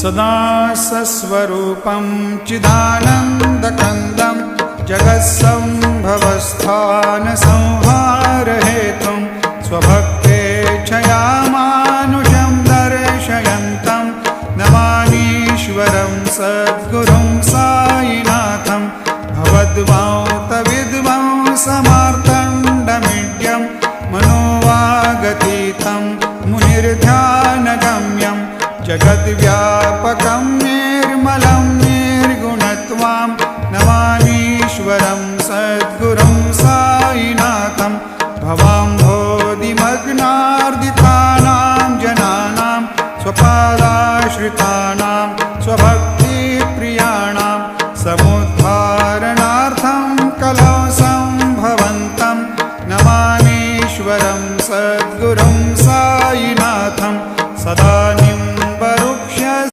सदा सस्वरूपं चिदानन्दकन्दं जगत्सम्भवस्थानसंहारहेतुं स्वभक्तेच्छया मानुषं दर्शयन्तं नमामीश्वरं सद्गुरुं साईनाथं भवद्वान्तविद्वां समार्तण्डमीड्यं मनोवागतीतं मुनिर्ध्यानगम्यं जगद्व्यापकं निर्मलं निर्गुणत्वां नमामीश्वरं सद्गुरुं साईनाथं भवाम्भोधिमग्नार्दितानां जनानां स्वपादाश्रितानां स्वभक्तानां